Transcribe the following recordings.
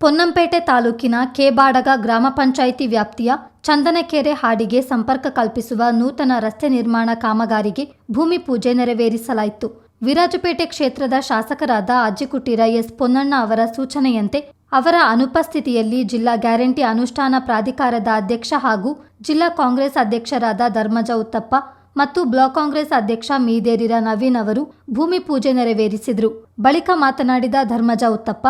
ಪೊನ್ನಂಪೇಟೆ ತಾಲೂಕಿನ ಕೆ.ಬಾಡಗ ಗ್ರಾಮ ಪಂಚಾಯಿತಿ ವ್ಯಾಪ್ತಿಯ ಚಂದನಕೆರೆ ಹಾಡಿಗೆ ಸಂಪರ್ಕ ಕಲ್ಪಿಸುವ ನೂತನ ರಸ್ತೆ ನಿರ್ಮಾಣ ಕಾಮಗಾರಿಗೆ ಭೂಮಿ ಪೂಜೆ ನೆರವೇರಿಸಲಾಯಿತು. ವಿರಾಜಪೇಟೆ ಕ್ಷೇತ್ರದ ಶಾಸಕರಾದ ಅಜ್ಜಿಕುಟೀರ ಎಸ್ ಪೊನ್ನಣ್ಣ ಅವರ ಸೂಚನೆಯಂತೆ ಅವರ ಅನುಪಸ್ಥಿತಿಯಲ್ಲಿ ಜಿಲ್ಲಾ ಗ್ಯಾರಂಟಿ ಅನುಷ್ಠಾನ ಪ್ರಾಧಿಕಾರದ ಅಧ್ಯಕ್ಷ ಹಾಗೂ ಜಿಲ್ಲಾ ಕಾಂಗ್ರೆಸ್ ಅಧ್ಯಕ್ಷರಾದ ಧರ್ಮಜ ಉತ್ತಪ್ಪ ಮತ್ತು ಬ್ಲಾಕ್ ಕಾಂಗ್ರೆಸ್ ಅಧ್ಯಕ್ಷ ಮೀದೇರಿರ ನವೀನ್ ಅವರು ಭೂಮಿ ಪೂಜೆ ನೆರವೇರಿಸಿದರು. ಬಳಿಕ ಮಾತನಾಡಿದ ಧರ್ಮಜ ಉತ್ತಪ್ಪ,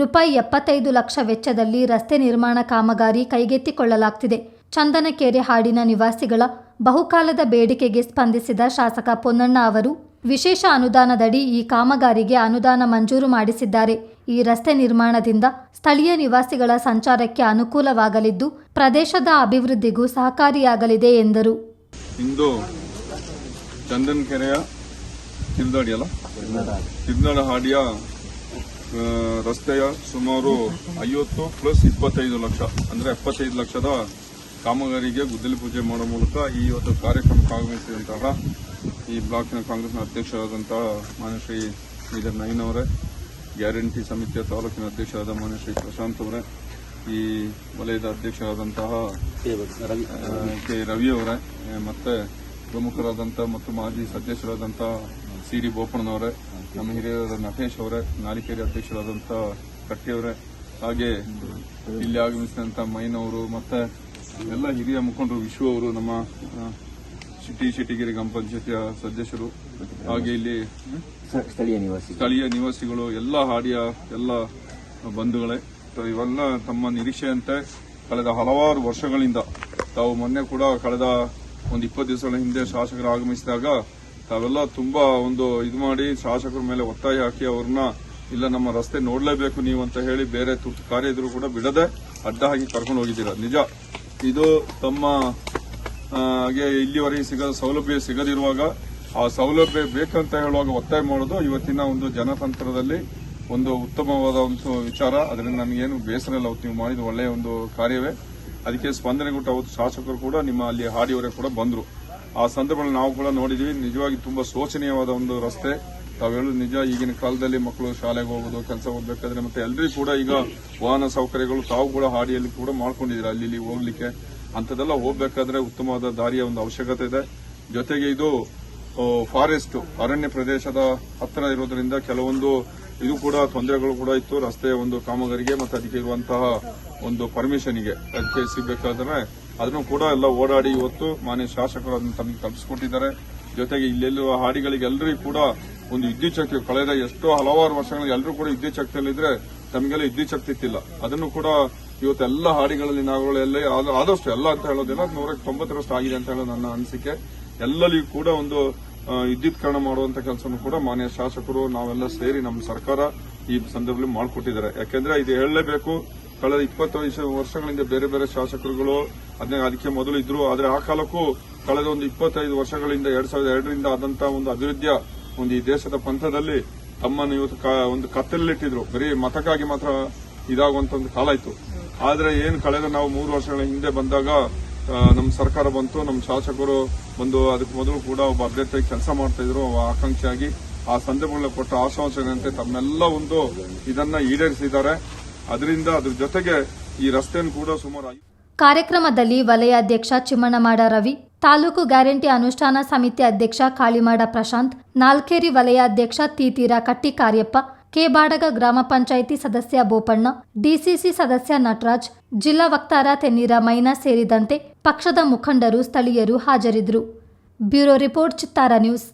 ರೂಪಾಯಿ 75 ಲಕ್ಷ ವೆಚ್ಚದಲ್ಲಿ ರಸ್ತೆ ನಿರ್ಮಾಣ ಕಾಮಗಾರಿ ಕೈಗೆತ್ತಿಕೊಳ್ಳಲಾಗ್ತಿದೆ. ಚಂದನಕೆರೆ ಹಾಡಿನ ನಿವಾಸಿಗಳ ಬಹುಕಾಲದ ಬೇಡಿಕೆಗೆ ಸ್ಪಂದಿಸಿದ ಶಾಸಕ ಪೊನ್ನಣ್ಣ ಅವರು ವಿಶೇಷ ಅನುದಾನದಡಿ ಈ ಕಾಮಗಾರಿಗೆ ಅನುದಾನ ಮಂಜೂರು ಮಾಡಿಸಿದ್ದಾರೆ. ಈ ರಸ್ತೆ ನಿರ್ಮಾಣದಿಂದ ಸ್ಥಳೀಯ ನಿವಾಸಿಗಳ ಸಂಚಾರಕ್ಕೆ ಅನುಕೂಲವಾಗಲಿದ್ದು ಪ್ರದೇಶದ ಅಭಿವೃದ್ಧಿಗೂ ಸಹಕಾರಿಯಾಗಲಿದೆ ಎಂದರು. ಇಂದು ಚಂದನಕೆರೆಯ ತಿರ್ನಾಡ ಹಾಡಿಯ ರಸ್ತೆಯ ಸುಮಾರು 50 ಪ್ಲಸ್ 25 ಲಕ್ಷ ಅಂದ್ರೆ 75 ಲಕ್ಷದ ಕಾಮಗಾರಿಗೆ ಗುದ್ದಲಿ ಪೂಜೆ ಮಾಡುವ ಮೂಲಕ ಈ ಒಂದು ಕಾರ್ಯಕ್ರಮಕ್ಕೆ ಆಗಮಿಸಿದಂತಹ ಈ ಬ್ಲಾಕ್ನ ಕಾಂಗ್ರೆಸ್ನ ಅಧ್ಯಕ್ಷರಾದಂತಹ ಮಾನ್ಯ ಶ್ರೀ ಶ್ರೀಧರ್ ನವೀನ್ ಅವರೇ, ಗ್ಯಾರಂಟಿ ಸಮಿತಿಯ ತಾಲೂಕಿನ ಅಧ್ಯಕ್ಷರಾದ ಮಾನ್ಯ ಶ್ರೀ ಪ್ರಶಾಂತ್ ಅವರೇ, ಈ ವಲಯದ ಅಧ್ಯಕ್ಷರಾದಂತಹ ಕೆ ರವಿ ಅವರೇ, ಮತ್ತೆ ಪ್ರಮುಖರಾದಂತಹ ಮತ್ತು ಮಾಜಿ ಸದಸ್ಯರಾದಂತಹ ಸಿ.ಡಿ. ಬೋಪಣ್ಣನವರೇ, ನಮ್ಮ ಹಿರಿಯರಾದ ನಟೇಶ್ ಅವರೇ, ನಾಲಿಕೇರಿ ಅಧ್ಯಕ್ಷರಾದಂತಹ ಕಟ್ಟಿಯವರೇ, ಹಾಗೆ ಇಲ್ಲಿ ಆಗಮಿಸಿದಂತಹ ಮೈನವರು ಮತ್ತೆ ಎಲ್ಲ ಹಿರಿಯ ಮುಖಂಡರು, ವಿಶ್ವ ಅವರು, ನಮ್ಮ ಶಿಟಿಗಿರಿ ಗ್ರಾಮ ಪಂಚಾಯತಿಯ ಸದಸ್ಯರು, ಹಾಗೆ ಇಲ್ಲಿ ಸ್ಥಳೀಯ ನಿವಾಸಿಗಳು, ಎಲ್ಲ ಹಾಡಿಯ ಎಲ್ಲ ಬಂಧುಗಳೇ, ಇವೆಲ್ಲ ತಮ್ಮ ನಿರೀಕ್ಷೆಯಂತೆ ಕಳೆದ ಹಲವಾರು ವರ್ಷಗಳಿಂದ ತಾವು ಮೊನ್ನೆ ಕೂಡ ಕಳೆದ ಒಂದು 20 ದಿವಸಗಳ ಹಿಂದೆ ಶಾಸಕರು ಆಗಮಿಸಿದಾಗ ತಾವೆಲ್ಲ ತುಂಬಾ ಒಂದು ಇದು ಮಾಡಿ ಶಾಸಕರ ಮೇಲೆ ಒತ್ತಾಯ ಹಾಕಿ ಅವ್ರನ್ನ ಇಲ್ಲ ನಮ್ಮ ರಸ್ತೆ ನೋಡಲೇಬೇಕು ನೀವು ಅಂತ ಹೇಳಿ ಬೇರೆ ತುರ್ತು ಕಾರ್ಯ ಇದ್ರೂ ಕೂಡ ಬಿಡದೆ ಅಡ್ಡ ಹಾಕಿ ಕರ್ಕೊಂಡು ಹೋಗಿದ್ದೀರಾ. ನಿಜ, ಇದು ತಮ್ಮ ಇಲ್ಲಿವರೆಗೆ ಸೌಲಭ್ಯ ಸಿಗದಿರುವಾಗ ಆ ಸೌಲಭ್ಯ ಬೇಕಂತ ಹೇಳುವಾಗ ಒತ್ತಾಯ ಮಾಡೋದು ಇವತ್ತಿನ ಒಂದು ಜನತಂತ್ರದಲ್ಲಿ ಒಂದು ಉತ್ತಮವಾದ ಒಂದು ವಿಚಾರ. ಅದರಿಂದ ನನಗೇನು ಬೇಸರ ಇಲ್ಲ. ಅವತ್ತು ನೀವು ಮಾಡಿದ ಒಳ್ಳೆಯ ಒಂದು ಕಾರ್ಯವೇ. ಅದಕ್ಕೆ ಸ್ಪಂದನೆ ಕೊಟ್ಟು ಅವತ್ತು ಶಾಸಕರು ಕೂಡ ನಿಮ್ಮ ಅಲ್ಲಿ ಹಾಡಿಯವರೇ ಕೂಡ ಬಂದರು. ಆ ಸಂದರ್ಭದಲ್ಲಿ ನಾವು ಕೂಡ ನೋಡಿದ್ವಿ. ನಿಜವಾಗಿ ತುಂಬಾ ಶೋಚನೀಯವಾದ ಒಂದು ರಸ್ತೆ. ತಾವು ಹೇಳೋದು ನಿಜ. ಈಗಿನ ಕಾಲದಲ್ಲಿ ಮಕ್ಕಳು ಶಾಲೆಗೆ ಹೋಗೋದು, ಕೆಲಸ ಹೋಗ್ಬೇಕಾದ್ರೆ ಮತ್ತೆ ಎಲ್ಲರಿಗೂ ಕೂಡ ಈಗ ವಾಹನ ಸೌಕರ್ಯಗಳು ತಾವು ಕೂಡ ಹಾಡಿಯಲ್ಲಿ ಕೂಡ ಮಾಡ್ಕೊಂಡಿದ್ದೀರಾ ಅಲ್ಲಿ ಹೋಗ್ಲಿಕ್ಕೆ. ಅಂಥದ್ದೆಲ್ಲ ಹೋಗ್ಬೇಕಾದ್ರೆ ಉತ್ತಮವಾದ ದಾರಿಯ ಒಂದು ಅವಶ್ಯಕತೆ ಇದೆ. ಜೊತೆಗೆ ಇದು ಫಾರೆಸ್ಟ್ ಅರಣ್ಯ ಪ್ರದೇಶದ ಹತ್ತಿರ ಇರೋದ್ರಿಂದ ಕೆಲವೊಂದು ಇದು ಕೂಡ ತೊಂದರೆಗಳು ಕೂಡ ಇತ್ತು ರಸ್ತೆಯ ಒಂದು ಕಾಮಗಾರಿಗೆ ಮತ್ತು ಅದಕ್ಕೆ ಇರುವಂತಹ ಒಂದು ಪರ್ಮಿಷನ್ಗೆ ಅದಕ್ಕೆ ಸಿಗಬೇಕಾದ್ರೆ ಅದನ್ನು ಕೂಡ ಎಲ್ಲ ಓಡಾಡಿ ಇವತ್ತು ಮಾನ್ಯ ಶಾಸಕರು ಅದನ್ನು ತಮಗೆ ಕಲ್ಪಿಸಿಕೊಟ್ಟಿದ್ದಾರೆ. ಜೊತೆಗೆ ಇಲ್ಲೆಲ್ಲೂ ಹಾಡಿಗಳಿಗೆ ಎಲ್ಲರಿಗೂ ಕೂಡ ಒಂದು ವಿದ್ಯುತ್ ಶಕ್ತಿ ಕಳೆದ ಎಷ್ಟೋ ಹಲವಾರು ವರ್ಷಗಳಿಗೆ ಎಲ್ಲರೂ ಕೂಡ ವಿದ್ಯುತ್ ಶಕ್ತಿಯಲ್ಲಿದ್ರೆ ತಮಗೆಲ್ಲ ವಿದ್ಯುತ್ ಶಕ್ತಿ ಇತ್ತಿಲ್ಲ. ಅದನ್ನು ಕೂಡ ಇವತ್ತೆಲ್ಲ ಹಾಡಿಗಳಲ್ಲಿ ನಾವುಗಳಲ್ಲಿ ಆದಷ್ಟು ಎಲ್ಲ ಅಂತ ಹೇಳೋದಿಲ್ಲ, 190ರಷ್ಟು ಆಗಿದೆ ಅಂತ ಹೇಳೋದು ನನ್ನ ಅನಿಸಿಕೆ. ಎಲ್ಲರಿಗೂ ಕೂಡ ಒಂದು ವಿದ್ಯುತ್ಕರಣ ಮಾಡುವಂತ ಕೆಲಸವನ್ನು ಕೂಡ ಮಾನ್ಯ ಶಾಸಕರು ನಾವೆಲ್ಲ ಸೇರಿ ನಮ್ಮ ಸರ್ಕಾರ ಈ ಸಂದರ್ಭದಲ್ಲಿ ಮಾಡಿಕೊಟ್ಟಿದ್ದಾರೆ. ಯಾಕೆಂದ್ರೆ ಇದು ಹೇಳಲೇಬೇಕು, ಕಳೆದ 25 ವರ್ಷಗಳಿಂದ ಬೇರೆ ಬೇರೆ ಶಾಸಕರುಗಳು ಅದಕ್ಕೆ ಮೊದಲು ಇದ್ರು. ಆದ್ರೆ ಆ ಕಾಲಕ್ಕೂ ಕಳೆದ ಒಂದು 25 ವರ್ಷಗಳಿಂದ 2002ರಿಂದ ಆದಂತಹ ಒಂದು ಅಭಿವೃದ್ಧಿಯ ಒಂದು ಈ ದೇಶದ ಪಂಥದಲ್ಲಿ ತಮ್ಮನ್ನು ಇವತ್ತು ಒಂದು ಕತ್ತಲಲ್ಲಿಟ್ಟಿದ್ರು. ಬರೀ ಮತಕ್ಕಾಗಿ ಮಾತ್ರ ಇದಾಗುವಂತ ಒಂದು ಕಾಲ ಇತ್ತು. ಆದ್ರೆ ಏನು ಕಳೆದ ನಾವು 3 ವರ್ಷಗಳ ಹಿಂದೆ ಬಂದಾಗ ನಮ್ಮ ಸರ್ಕಾರ ಬಂತು, ನಮ್ಮ ಶಾಸಕರು ಬಂದು ಅದಕ್ಕೆ ಮೊದಲು ಕೂಡ ಒಬ್ಬ ಅಭ್ಯರ್ಥಿಯಾಗಿ ಕೆಲಸ ಮಾಡ್ತಾ ಇದ್ರು ಆಕಾಂಕ್ಷಿಯಾಗಿ. ಆ ಸಂದರ್ಭಗಳಲ್ಲಿ ಕೊಟ್ಟ ಆಶ್ವಾಸನೆಯಂತೆ ತಮ್ಮೆಲ್ಲ ಒಂದು ಇದನ್ನ ಈಡೇರಿಸಿದ್ದಾರೆ. ಅದರಿಂದ ಅದ್ರ ಜೊತೆಗೆ ಈ ರಸ್ತೆಯನ್ನು ಕೂಡ ಸುಮಾರು ಕಾರ್ಯಕ್ರಮದಲ್ಲಿ ವಲಯ ಅಧ್ಯಕ್ಷ ಚಿಮ್ಮಣ್ಣಮಾಡ ರವಿ, ತಾಲೂಕು ಗ್ಯಾರಂಟಿ ಅನುಷ್ಠಾನ ಸಮಿತಿ ಅಧ್ಯಕ್ಷ ಕಾಳಿಮಾಡ ಪ್ರಶಾಂತ್, ನಾಲ್ಕೇರಿ ವಲಯ ಅಧ್ಯಕ್ಷ ತೀತೀರ ಕಟ್ಟಿಕಾರ್ಯಪ್ಪ, ಕೆ.ಬಾಡಗ ಗ್ರಾಮ ಪಂಚಾಯಿತಿ ಸದಸ್ಯ ಬೋಪಣ್ಣ, ಡಿಸಿಸಿ ಸದಸ್ಯ ನಟರಾಜ್, ಜಿಲ್ಲಾ ವಕ್ತಾರ ತೆನ್ನೀರ ಮೈನಾ ಸೇರಿದಂತೆ ಪಕ್ಷದ ಮುಖಂಡರು, ಸ್ಥಳೀಯರು ಹಾಜರಿದ್ದರು. ಬ್ಯೂರೋ ರಿಪೋರ್ಟ್, ಚಿತ್ತಾರ ನ್ಯೂಸ್.